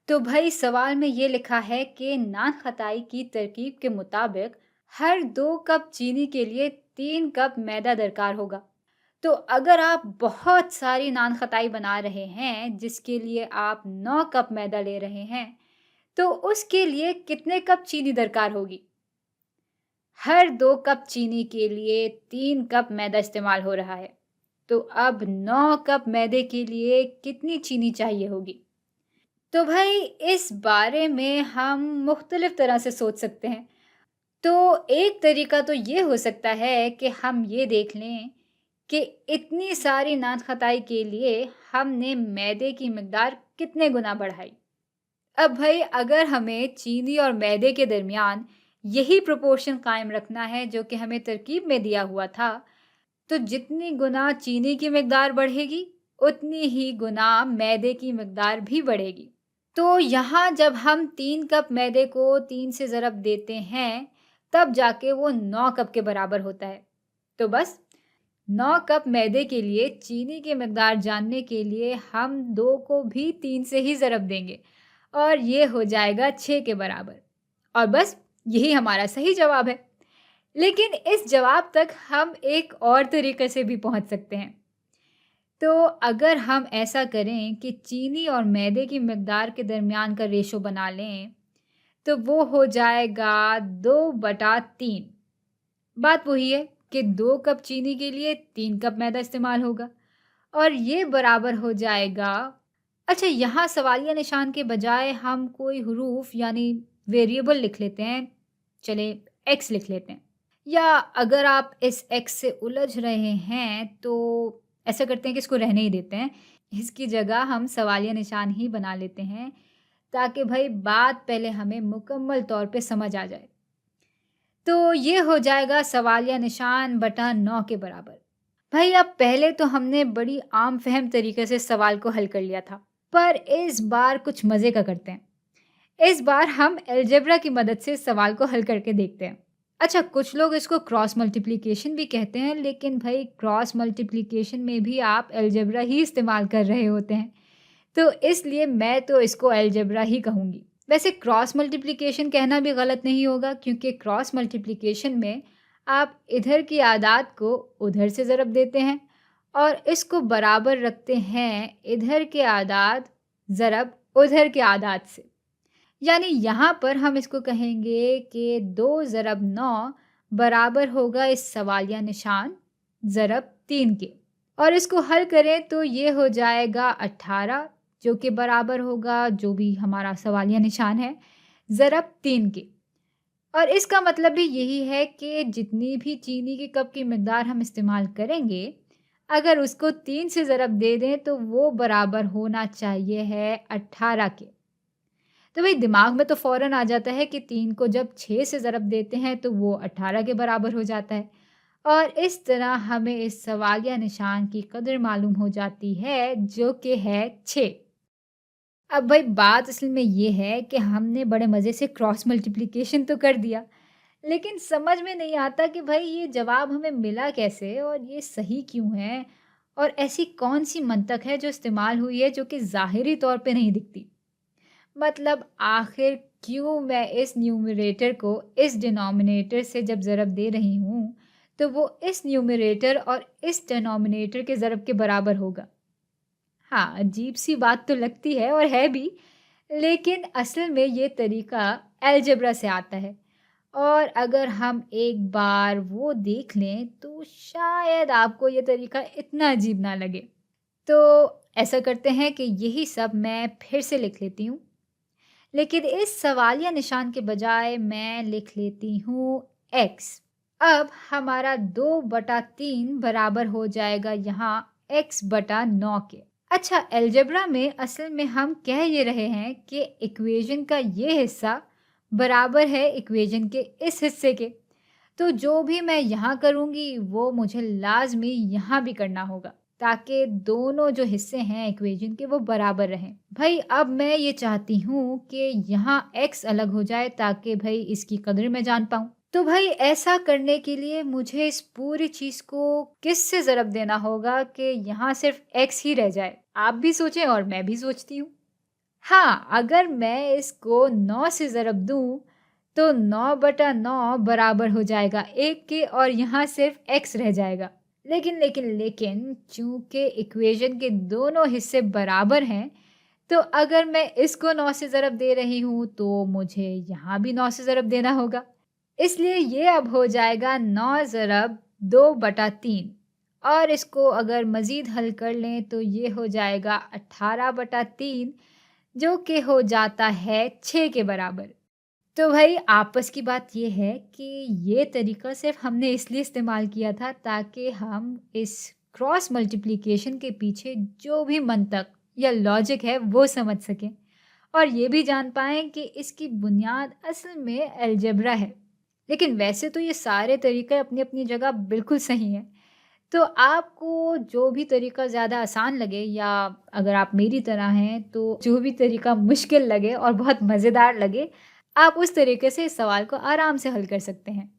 तो भाई सवाल में ये लिखा है कि नान खटाई की तरकीब के मुताबिक हर 2 कप चीनी के लिए 3 कप मैदा दरकार होगा। तो अगर आप बहुत सारी नान खटाई बना रहे हैं जिसके लिए आप 9 कप मैदा ले रहे हैं, तो उसके लिए कितने कप चीनी दरकार होगी? हर 2 कप चीनी के लिए 3 कप मैदा इस्तेमाल हो रहा है। तो अब 9 कप मैदे के लिए कितनी चीनी चाहिए होगी? तो भाई इस बारे में हम मुख्तलिफ तरह से सोच सकते हैं। तो एक तरीका तो ये हो सकता है कि हम ये देख लें कि इतनी सारी नान खटाई के लिए हमने मैदे की मिकदार कितने गुना बढ़ाई। अब भाई अगर हमें चीनी और मैदे के दरमियान यही प्रोपोर्शन कायम रखना है जो कि हमें तरकीब में दिया हुआ था, तो जितनी गुना चीनी की मिकदार बढ़ेगी, उतनी ही गुना मैदे की मिकदार भी बढ़ेगी। तो यहाँ जब हम 3 कप मैदे को 3 से ज़रब देते हैं, तब जाके वो 9 कप के बराबर होता है। तो बस 9 कप मैदे के लिए चीनी की मिकदार जानने के लिए हम 2 को भी 3 से ही ज़रब देंगे और ये हो जाएगा 6 के बराबर। और बस यही हमारा सही जवाब है। लेकिन इस जवाब तक हम एक और तरीके से भी पहुंच सकते हैं। तो अगर हम ऐसा करें कि चीनी और मैदे की मिकदार के दरमियान का रेशो बना लें, तो वो हो जाएगा 2/3। बात वही है कि 2 कप चीनी के लिए 3 कप मैदा इस्तेमाल होगा और ये बराबर हो जाएगा। अच्छा, यहाँ सवालिया निशान के बजाय हम कोई हरूफ यानी वेरिएबल लिख लेते हैं। चले एक्स लिख लेते हैं। या अगर आप इस एक्स से उलझ रहे हैं तो ऐसा करते हैं कि इसको रहने ही देते हैं। इसकी जगह हम सवालिया निशान ही बना लेते हैं ताकि भाई बात पहले हमें मुकम्मल तौर पे समझ आ जाए। तो ये हो जाएगा सवालिया निशान बटा 9 के बराबर। भाई अब पहले तो हमने बड़ी आम फहम तरीके से सवाल को हल कर लिया था, पर इस बार कुछ मज़े का करते हैं। इस बार हम अलजेब्रा की मदद से सवाल को हल करके देखते हैं। अच्छा, कुछ लोग इसको क्रॉस मल्टीप्लिकेशन भी कहते हैं, लेकिन भाई क्रॉस मल्टीप्लिकेशन में भी आप अलजेब्रा ही इस्तेमाल कर रहे होते हैं। तो इसलिए मैं तो इसको अलजेब्रा ही कहूँगी। वैसे क्रॉस मल्टीप्लिकेशन कहना भी गलत नहीं होगा क्योंकि क्रॉस मल्टीप्लिकेशन में आप इधर की आदात को उधर से ज़रब देते हैं और इसको बराबर रखते हैं इधर के आदात ज़रब उधर के आदात से। यानी यहाँ पर हम इसको कहेंगे कि 2 ज़रब 9 बराबर होगा इस सवालिया निशान ज़रब 3 के। और इसको हल करें तो ये हो जाएगा 18 जो कि बराबर होगा जो भी हमारा सवालिया निशान है ज़रब 3 के। और इसका मतलब भी यही है कि जितनी भी चीनी के कप की मिकदार हम इस्तेमाल करेंगे, अगर उसको 3 से ज़रब दे दें तो वो बराबर होना चाहिए है 18 के। तो भाई दिमाग में तो फ़ौरन आ जाता है कि 3 को जब 6 से ज़रब देते हैं तो वो 18 के बराबर हो जाता है और इस तरह हमें इस सवालिया निशान की कदर मालूम हो जाती है जो कि है 6। अब भाई बात असल में ये है कि हमने बड़े मज़े से क्रॉस मल्टीप्लिकेशन तो कर दिया, लेकिन समझ में नहीं आता कि भाई ये जवाब हमें मिला कैसे और ये सही क्यों है और ऐसी कौन-सी मंतक है जो इस्तेमाल हुई है जो कि ज़ाहिरी तौर पे नहीं दिखती। मतलब आखिर क्यों मैं इस न्यूमरेटर को इस डिनोमिनेटर से जब ज़रब दे रही हूँ, तो वो इस न्यूमरेटर और इस डिनोमिनेटर के ज़रब के बराबर होगा। हाँ, अजीब-सी बात तो लगती है और है भी, लेकिन असल में ये तरीका अलजेब्रा से आता है और अगर हम एक बार वो देख लें, तो शायद आपको ये तरीका इतना अजीब ना लगे। तो ऐसा करते हैं कि यही सब मैं फिर से लिख लेती हूँ। लेकिन इस सवालिया निशान के बजाय मैं लिख लेती हूँ x। अब हमारा 2/3 बराबर हो जाएगा यहाँ x/9 के। अच्छा, अलजेब्रा में असल में हम कह ये रहे हैं कि इक्वेशन का ये हिस्सा बराबर है इक्वेशन के इस हिस्से के। तो जो भी मैं यहाँ करूँगी वो मुझे लाज़मी यहाँ भी करना होगा ताकि दोनों जो हिस्से हैं इक्वेशन के वो बराबर रहें। भाई अब मैं ये चाहती हूँ कि यहाँ x अलग हो जाए ताकि भाई इसकी कदर मैं जान पाऊँ। तो भाई ऐसा करने के लिए मुझे इस पूरी चीज़ को किस से ज़रब देना होगा कि यहाँ सिर्फ x ही रह जाए। आप भी सोचें और मैं भी सोचती हूँ। हाँ, अगर मैं इसको 9 से ज़रब दूँ, तो 9/9 बराबर हो जाएगा 1 के और यहाँ सिर्फ़ x रह जाएगा। लेकिन चूँकि इक्वेशन के दोनों हिस्से बराबर हैं, तो अगर मैं इसको 9 से ज़रब दे रही हूँ, तो मुझे यहाँ भी 9 से ज़रब देना होगा। इसलिए ये अब हो जाएगा 9 ज़रब 2/3 और इसको अगर मज़ीद हल कर लें, तो ये हो जाएगा 18/3 जो कि हो जाता है 6 के बराबर। तो भई आपस की बात ये है कि ये तरीका सिर्फ़ हमने इसलिए इस्तेमाल किया था ताकि हम इस क्रॉस मल्टिप्लिकेशन के पीछे जो भी मंतक या लॉजिक है वो समझ सकें और ये भी जान पाएँ कि इसकी बुनियाद असल में अलजेब्रा है। लेकिन वैसे तो ये सारे तरीके अपनी-अपनी जगह बिल्कुल सही हैं। तो आपको जो भी तरीका ज़्यादा आसान लगे या अगर आप मेरी तरह हैं तो जो भी तरीका मुश्किल लगे और बहुत मज़ेदार लगे, आप उस तरीके से इस सवाल को आराम से हल कर सकते हैं।